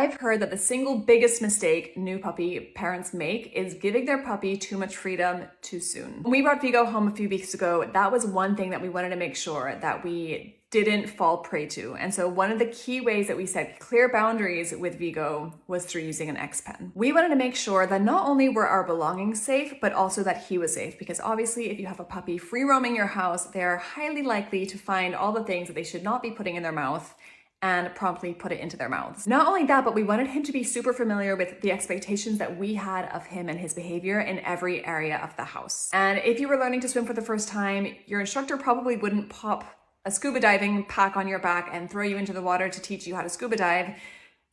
I've heard that the single biggest mistake new puppy parents make is giving their puppy too much freedom too soon. When we brought Vigo home a few weeks ago, that was one thing that we wanted to make sure that we didn't fall prey to. And so one of the key ways that we set clear boundaries with Vigo was through using an xpen. We wanted to make sure that not only were our belongings safe, but also that he was safe, because obviously if you have a puppy free roaming your house, they're highly likely to find all the things that they should not be putting in their mouth and promptly put it into their mouths. Not only that, but we wanted him to be super familiar with the expectations that we had of him and his behavior in every area of the house. And if you were learning to swim for the first time, your instructor probably wouldn't pop a scuba diving pack on your back and throw you into the water to teach you how to scuba dive.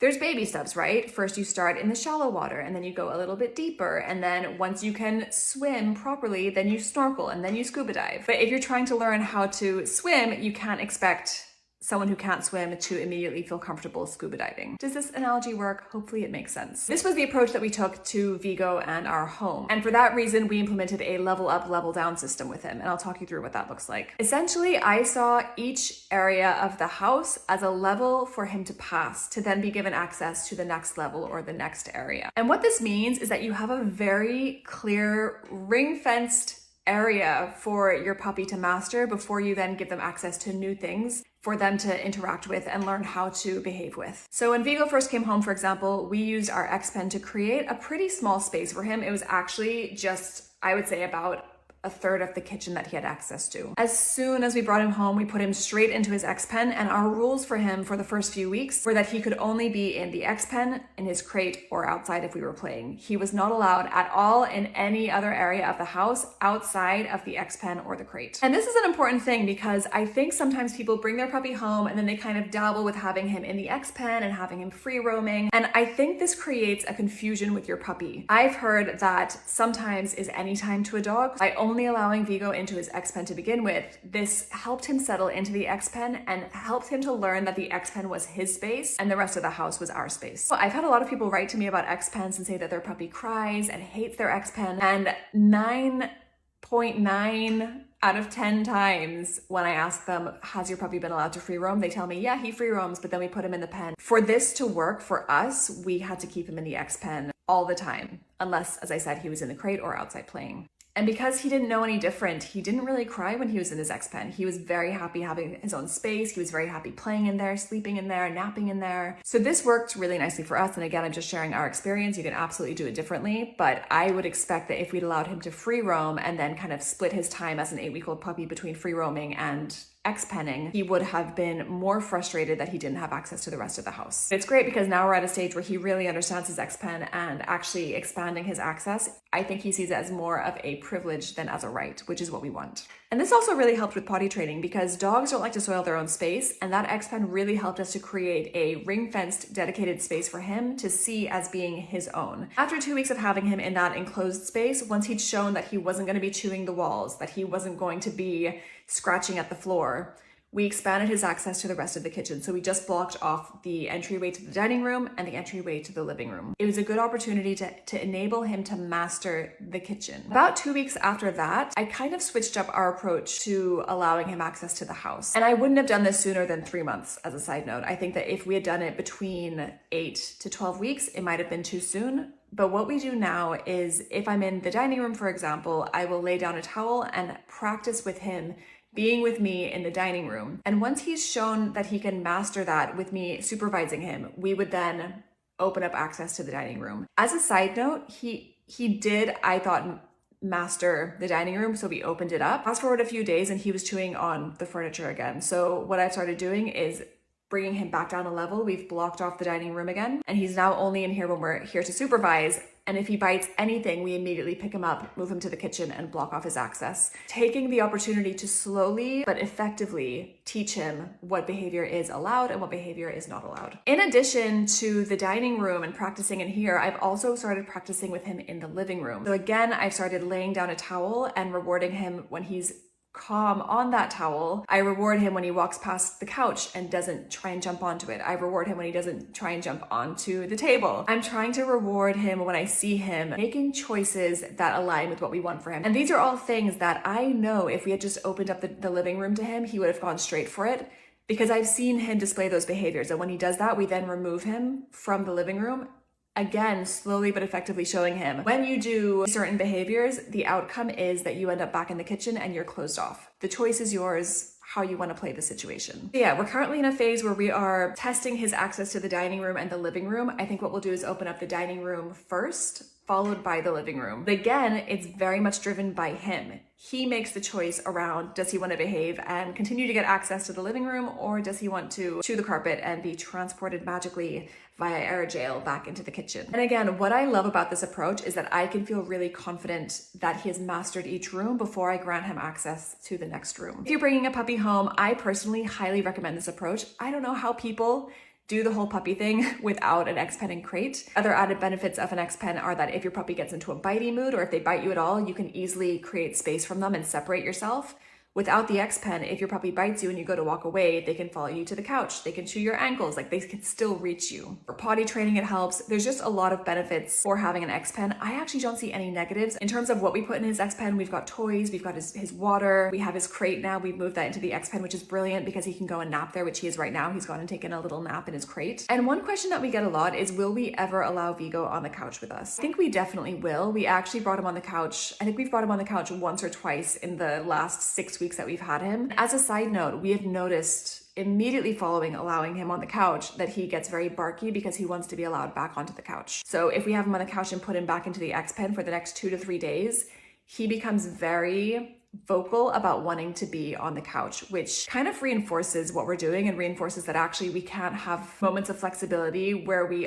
There's baby steps, right? First you start in the shallow water and then you go a little bit deeper. And then once you can swim properly, then you snorkel and then you scuba dive. But if you're trying to learn how to swim, you can't expect someone who can't swim to immediately feel comfortable scuba diving. Does this analogy work? Hopefully it makes sense. This was the approach that we took to Vigo and our home. And for that reason, we implemented a level up, level down system with him. And I'll talk you through what that looks like. Essentially, I saw each area of the house as a level for him to pass to then be given access to the next level or the next area. And what this means is that you have a very clear ring-fenced area for your puppy to master before you then give them access to new things for them to interact with and learn how to behave with. So when Vigo first came home, for example, we used our xpen to create a pretty small space for him. It was actually just, I would say, about a third of the kitchen that he had access to. As soon as we brought him home, we put him straight into his xpen, and our rules for him for the first few weeks were that he could only be in the xpen, in his crate, or outside if we were playing. He was not allowed at all in any other area of the house outside of the xpen or the crate. And this is an important thing because I think sometimes people bring their puppy home and then they kind of dabble with having him in the xpen and having him free roaming. And I think this creates a confusion with your puppy. I've heard that sometimes is any time to a dog. By only allowing Vigo into his xpen to begin with, this helped him settle into the xpen and helped him to learn that the xpen was his space and the rest of the house was our space. Well, I've had a lot of people write to me about xpens and say that their puppy cries and hates their xpen, and 9.9 out of 10 times when I ask them, has your puppy been allowed to free roam? They tell me, yeah, he free roams, but then we put him in the pen. For this to work for us, we had to keep him in the xpen all the time, unless, as I said, he was in the crate or outside playing. And because he didn't know any different, he didn't really cry when he was in his xpen. He was very happy having his own space. He was very happy playing in there, sleeping in there, napping in there. So this worked really nicely for us. And again, I'm just sharing our experience. You can absolutely do it differently, but I would expect that if we'd allowed him to free roam and then kind of split his time as an 8-week-old puppy between free roaming and xpenning, he would have been more frustrated that he didn't have access to the rest of the house. It's great because now we're at a stage where he really understands his xpen, and actually expanding his access, I think he sees it as more of a privilege than as a right, which is what we want. And this also really helped with potty training because dogs don't like to soil their own space, and that xpen really helped us to create a ring-fenced, dedicated space for him to see as being his own. After 2 weeks of having him in that enclosed space, once he'd shown that he wasn't going to be chewing the walls, that he wasn't going to be scratching at the floor, we expanded his access to the rest of the kitchen. So we just blocked off the entryway to the dining room and the entryway to the living room. It was a good opportunity to enable him to master the kitchen. About 2 weeks after that, I kind of switched up our approach to allowing him access to the house. And I wouldn't have done this sooner than 3 months, as a side note. I think that if we had done it between 8 to 12 weeks, it might have been too soon. But what we do now is if I'm in the dining room, for example, I will lay down a towel and practice with him being with me in the dining room. And once he's shown that he can master that with me supervising him, we would then open up access to the dining room. As a side note, he did, I thought, master the dining room, so we opened it up. Fast forward a few days and he was chewing on the furniture again. So what I've started doing is bringing him back down a level. We've blocked off the dining room again, and he's now only in here when we're here to supervise. And if he bites anything, we immediately pick him up, move him to the kitchen, and block off his access. Taking the opportunity to slowly but effectively teach him what behavior is allowed and what behavior is not allowed. In addition to the dining room and practicing in here, I've also started practicing with him in the living room. So again, I've started laying down a towel and rewarding him when he's calm on that towel. I reward him when he walks past the couch and doesn't try and jump onto it. I reward him when he doesn't try and jump onto the table. I'm trying to reward him when I see him making choices that align with what we want for him. And these are all things that I know if we had just opened up the living room to him, he would have gone straight for it. because I've seen him display those behaviors. And when he does that, we then remove him from the living room. Again, slowly but effectively showing him when you do certain behaviors, the outcome is that you end up back in the kitchen and you're closed off. The choice is yours, how you want to play the situation. Yeah, we're currently in a phase where we are testing his access to the dining room and the living room. I think what we'll do is open up the dining room first, followed by the living room. But again, it's very much driven by him. He makes the choice around, does he want to behave and continue to get access to the living room, or does he want to chew the carpet and be transported magically via aerojail back into the kitchen? And again, what I love about this approach is that I can feel really confident that he has mastered each room before I grant him access to the next room. If you're bringing a puppy home, I personally highly recommend this approach. I don't know how people do the whole puppy thing without an xpen and crate. Other added benefits of an xpen are that if your puppy gets into a bitey mood or if they bite you at all, you can easily create space from them and separate yourself. Without the xpen, if your puppy bites you and you go to walk away, they can follow you to the couch. They can chew your ankles, like they can still reach you. For potty training, it helps. There's just a lot of benefits for having an xpen. I actually don't see any negatives. In terms of what we put in his xpen, we've got toys, we've got his water, we have his crate now. We've moved that into the xpen, which is brilliant because he can go and nap there, which he is right now. He's gone and taken a little nap in his crate. And one question that we get a lot is, will we ever allow Vigo on the couch with us? I think we definitely will. We actually brought him on the couch. I think we've brought him on the couch once or twice in the last 6 weeks that we've had him. As a side note, we have noticed immediately following allowing him on the couch that he gets very barky because he wants to be allowed back onto the couch. So if we have him on the couch and put him back into the xpen for the next 2 to 3 days, he becomes very vocal about wanting to be on the couch, which kind of reinforces what we're doing and reinforces that actually we can't have moments of flexibility where we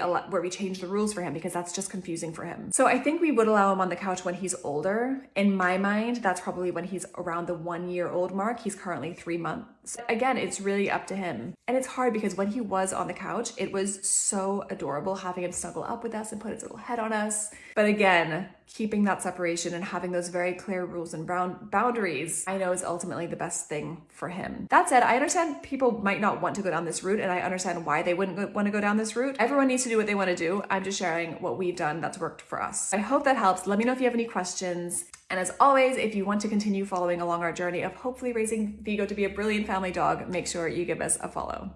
change the rules for him, because that's just confusing for him. So I think we would allow him on the couch when he's older. In my mind, that's probably when he's around the 1 year old mark. He's currently 3 months. Again, it's really up to him. And it's hard because when he was on the couch, it was so adorable having him snuggle up with us and put his little head on us. But again, keeping that separation and having those very clear rules and boundaries, I know is ultimately the best thing for him. That said, I understand people might not want to go down this route, and I understand why they wouldn't want to go down this route. Everyone needs to do what they want to do. I'm just sharing what we've done that's worked for us. I hope that helps. Let me know if you have any questions. And as always, if you want to continue following along our journey of hopefully raising Vigo to be a brilliant family dog, make sure you give us a follow.